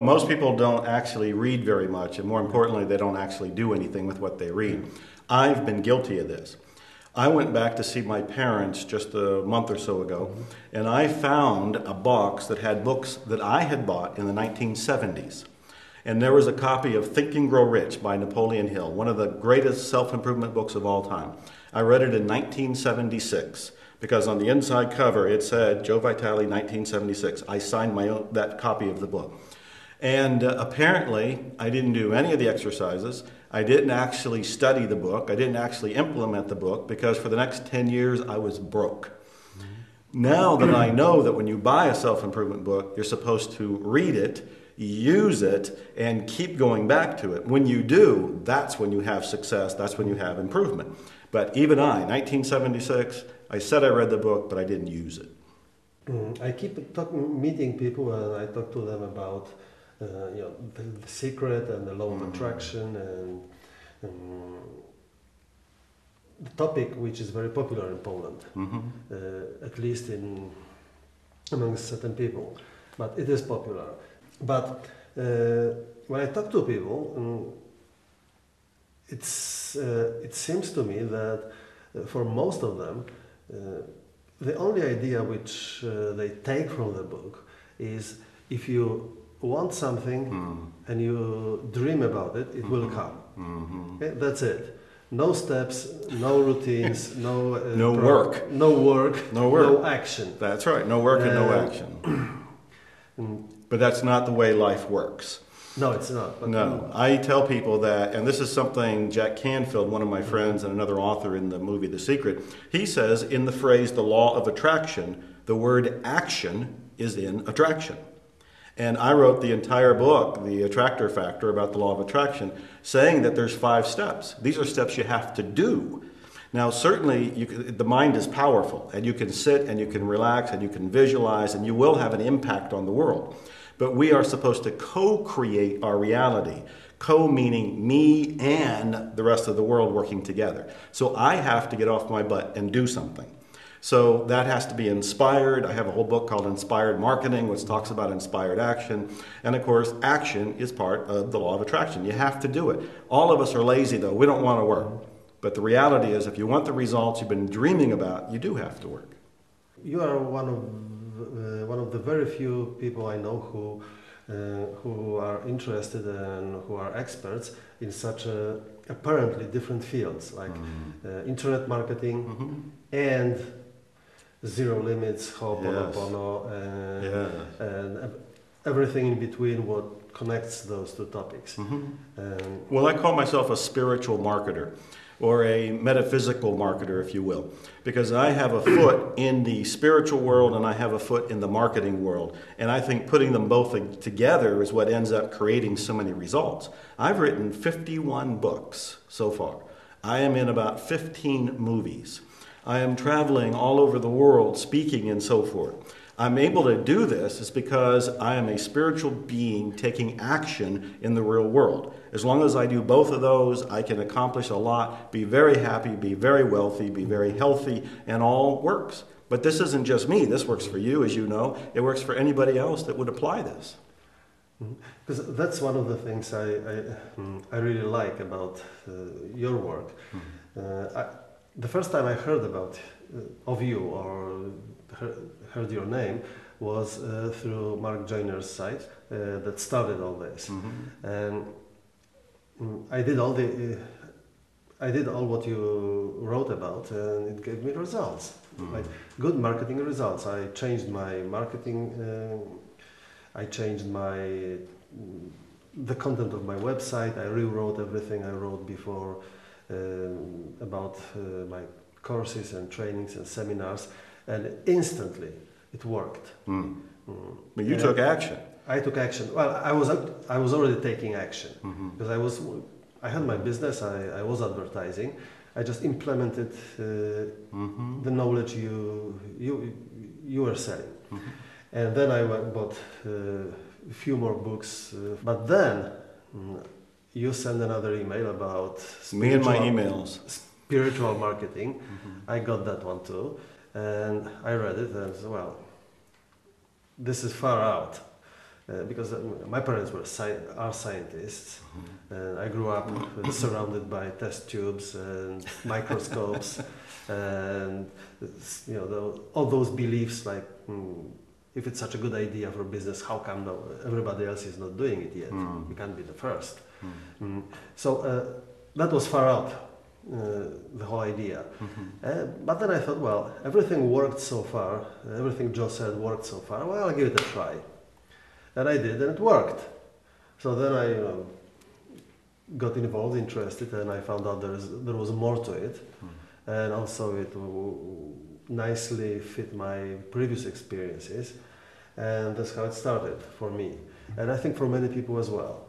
Most people don't actually read very much, and more importantly, they don't actually do anything with what they read. I've been guilty of this. I went back to see my parents just a month or so ago, and I found a box that had books that I had bought in the 1970s. And there was a copy of Think and Grow Rich by Napoleon Hill, one of the greatest self-improvement books of all time. I read it in 1976. Because on the inside cover it said, Joe Vitale, 1976. I signed that copy of the book. And apparently, I didn't do any of the exercises. I didn't actually study the book. I didn't actually implement the book because for the next 10 years, I was broke. Now that I know that when you buy a self-improvement book, you're supposed to read it, use it, and keep going back to it. When you do, that's when you have success. That's when you have improvement. But even I, 1976, I said I read the book, but I didn't use it. I keep meeting people and I talk to them about the secret and the law of attraction and the topic which is very popular in Poland, at least among certain people, but it is popular. But when I talk to people, it seems to me that for most of them, the only idea which they take from the book is if you want something and you dream about it, it will come. Okay? That's it. No steps, no routines, no work, no action. That's right. No work and no action. But that's not the way life works. No, it's not. But no, I tell people that, and this is something Jack Canfield, one of my friends and another author in the movie The Secret, he says in the phrase, the law of attraction, the word action is in attraction. And I wrote the entire book, The Attractor Factor, about the law of attraction, saying that there's 5 steps. These are steps you have to do. Now, certainly, the mind is powerful, and you can sit and you can relax and you can visualize, and you will have an impact on the world. But we are supposed to co-create our reality. Co meaning me and the rest of the world working together. So I have to get off my butt and do something. So that has to be inspired. I have a whole book called Inspired Marketing, which talks about inspired action. And of course, action is part of the law of attraction. You have to do it. All of us are lazy, though. We don't want to work. But the reality is, if you want the results you've been dreaming about, you do have to work. You are one of the very few people I know who are interested and who are experts in such apparently different fields, like internet marketing and zero limits, Ho'oponopono, and everything in between what connects those two topics. Well, I call myself a spiritual marketer, or a metaphysical marketer, if you will, because I have a foot in the spiritual world and I have a foot in the marketing world. And I think putting them both together is what ends up creating so many results. I've written 51 books so far. I am in about 15 movies. I am traveling all over the world, speaking and so forth. I'm able to do this is because I am a spiritual being taking action in the real world. As long as I do both of those, I can accomplish a lot, be very happy, be very wealthy, be very healthy, and all works. But this isn't just me. This works for you, as you know. It works for anybody else that would apply this. Because that's one of the things I really like about your work. The first time I heard of you or heard your name was through Mark Joyner's site that started all this, and I did all what you wrote about, and it gave me results, like good marketing results. I changed my marketing. I changed the content of my website. I rewrote everything I wrote before. about my courses and trainings and seminars, and instantly it worked. But you took action. I took action. Well, I was already taking action because I had my business. I was advertising. I just implemented the knowledge you were selling, and then I bought a few more books. But then you send another email about me and my emails. Spiritual marketing. I got that one too, and I read it and said, well, this is far out. Because my parents are scientists, and I grew up surrounded by test tubes and microscopes, and all those beliefs like if it's such a good idea for business, how come everybody else is not doing it yet? We can't be the first. So that was far out, the whole idea. But then I thought, well, everything worked so far. Everything Joe said worked so far. Well, I'll give it a try. And I did, and it worked. So then I got involved, interested, and I found out there was more to it. And also it nicely fit my previous experiences. And that's how it started for me. And I think for many people as well.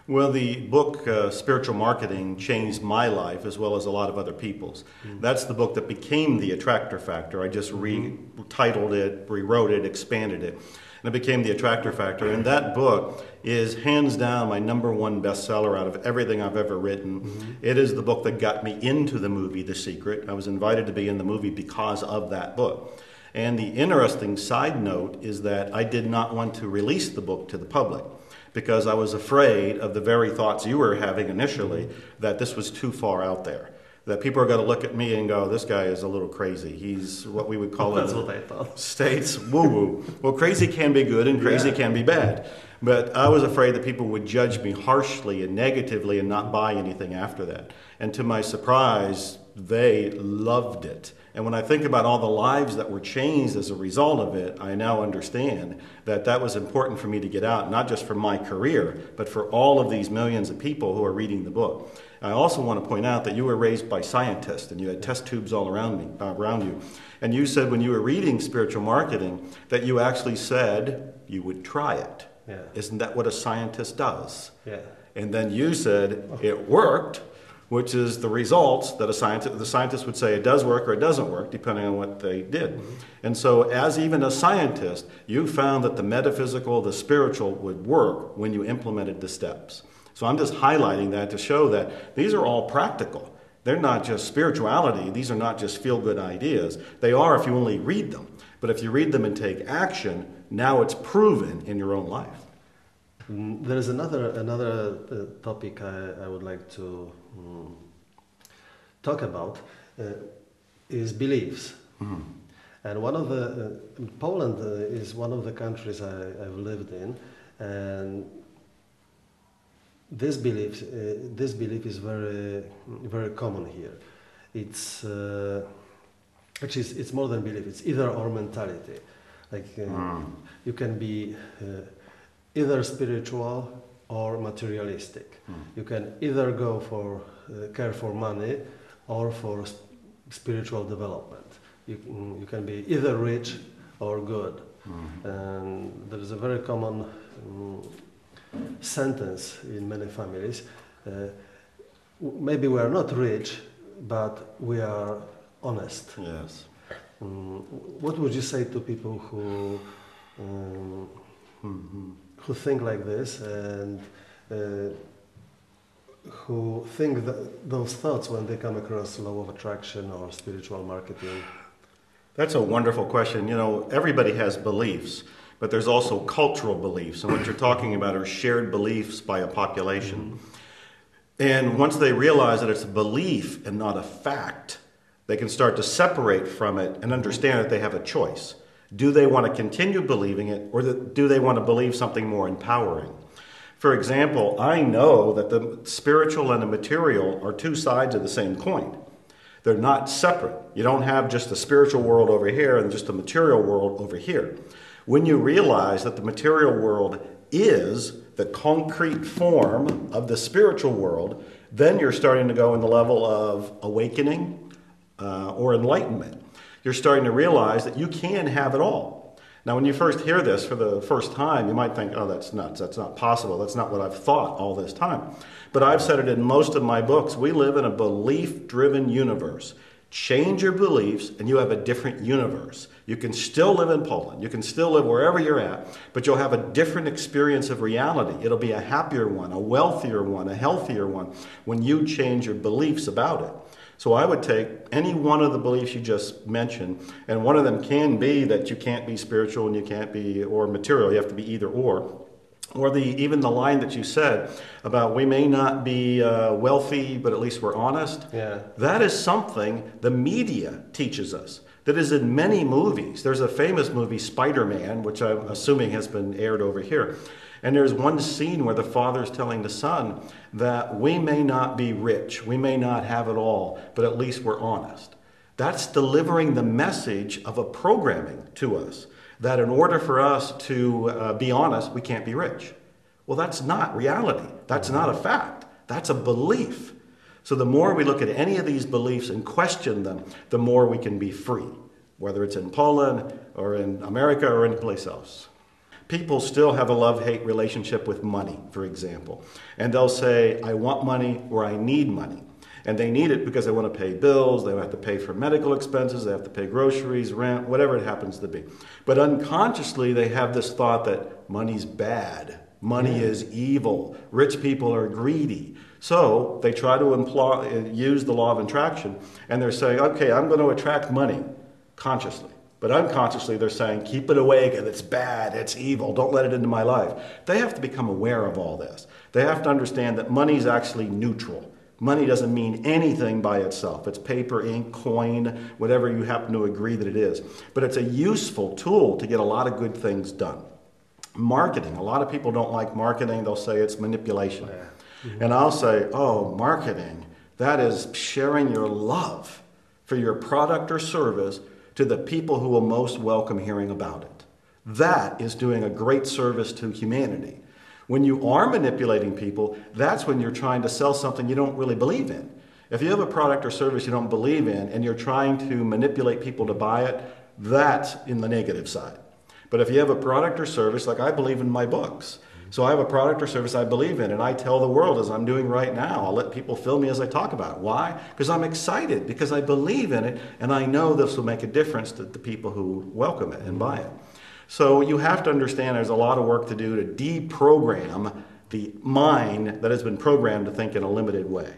Well, the book Spiritual Marketing changed my life as well as a lot of other people's. That's the book that became the Attractor Factor. I just retitled it, rewrote it, expanded it. And it became the Attractor Factor. And that book is hands down my #1 bestseller out of everything I've ever written. It is the book that got me into the movie The Secret. I was invited to be in the movie because of that book. And the interesting side note is that I did not want to release the book to the public because I was afraid of the very thoughts you were having initially, that this was too far out there. That people are going to look at me and go, this guy is a little crazy. He's what we would call That's what I thought. States woo-woo. Well, crazy can be good and crazy can be bad. But I was afraid that people would judge me harshly and negatively and not buy anything after that. And to my surprise, they loved it. And when I think about all the lives that were changed as a result of it, I now understand that that was important for me to get out, not just for my career, but for all of these millions of people who are reading the book. I also want to point out that you were raised by scientists and you had test tubes all around you. And you said when you were reading Spiritual Marketing that you actually said you would try it. Yeah. Isn't that what a scientist does? Yeah. And then you said it worked, which is the results that the scientist would say it does work or it doesn't work, depending on what they did. And so as even a scientist, you found that the metaphysical, the spiritual would work when you implemented the steps. So I'm just highlighting that to show that these are all practical. They're not just spirituality. These are not just feel-good ideas. They are if you only read them. But if you read them and take action, now it's proven in your own life. There is another topic I would like to talk about is beliefs. And one of the Poland is one of the countries I've lived in, and this belief is very common here. It's actually it's more than belief. It's either or mentality. Like you can be either spiritual or materialistic. You can either go for care for money or for spiritual development. You can be either rich or good. And there is a very common sentence in many families. Maybe we are not rich, but we are honest. Yes. What would you say to people who think like this and who think those thoughts when they come across law of attraction or spiritual marketing? That's a wonderful question. You know, everybody has beliefs, but there's also cultural beliefs. And what you're talking about are shared beliefs by a population. And once they realize that it's a belief and not a fact, they can start to separate from it and understand that they have a choice. Do they want to continue believing it, or do they want to believe something more empowering? For example, I know that the spiritual and the material are two sides of the same coin. They're not separate. You don't have just the spiritual world over here and just the material world over here. When you realize that the material world is the concrete form of the spiritual world, then you're starting to go in the level of awakening or enlightenment. You're starting to realize that you can have it all. Now, when you first hear this for the first time, you might think, oh, that's nuts. That's not possible. That's not what I've thought all this time. But I've said it in most of my books. We live in a belief-driven universe. Change your beliefs and you have a different universe. You can still live in Poland. You can still live wherever you're at, but you'll have a different experience of reality. It'll be a happier one, a wealthier one, a healthier one when you change your beliefs about it. So I would take any one of the beliefs you just mentioned, and one of them can be that you can't be spiritual and you can't be, or material, you have to be either or even the line that you said about we may not be wealthy, but at least we're honest. Yeah. That is something the media teaches us. That is in many movies. There's a famous movie, Spider-Man, which I'm assuming has been aired over here. And there's one scene where the father's telling the son that we may not be rich, we may not have it all, but at least we're honest. That's delivering the message of a programming to us, that in order for us to be honest, we can't be rich. Well, that's not reality. That's not a fact. That's a belief. So the more we look at any of these beliefs and question them, the more we can be free, whether it's in Poland or in America or anyplace else. People still have a love-hate relationship with money, for example. And they'll say, I want money or I need money. And they need it because they want to pay bills, they have to pay for medical expenses, they have to pay groceries, rent, whatever it happens to be. But unconsciously, they have this thought that money's bad, money is evil, rich people are greedy. So they try to use the law of attraction, and they're saying, okay, I'm going to attract money consciously. But unconsciously, they're saying, keep it away, because it's bad, it's evil, don't let it into my life. They have to become aware of all this. They have to understand that money is actually neutral. Money doesn't mean anything by itself. It's paper, ink, coin, whatever you happen to agree that it is. But it's a useful tool to get a lot of good things done. Marketing. A lot of people don't like marketing. They'll say it's manipulation. And I'll say, oh, marketing, that is sharing your love for your product or service to the people who will most welcome hearing about it. That is doing a great service to humanity. When you are manipulating people, that's when you're trying to sell something you don't really believe in. If you have a product or service you don't believe in and you're trying to manipulate people to buy it, that's in the negative side. But if you have a product or service, like I believe in my books, so I have a product or service I believe in, and I tell the world, as I'm doing right now, I'll let people film me as I talk about it. Why? Because I'm excited, because I believe in it, and I know this will make a difference to the people who welcome it and buy it. So you have to understand there's a lot of work to do to deprogram the mind that has been programmed to think in a limited way.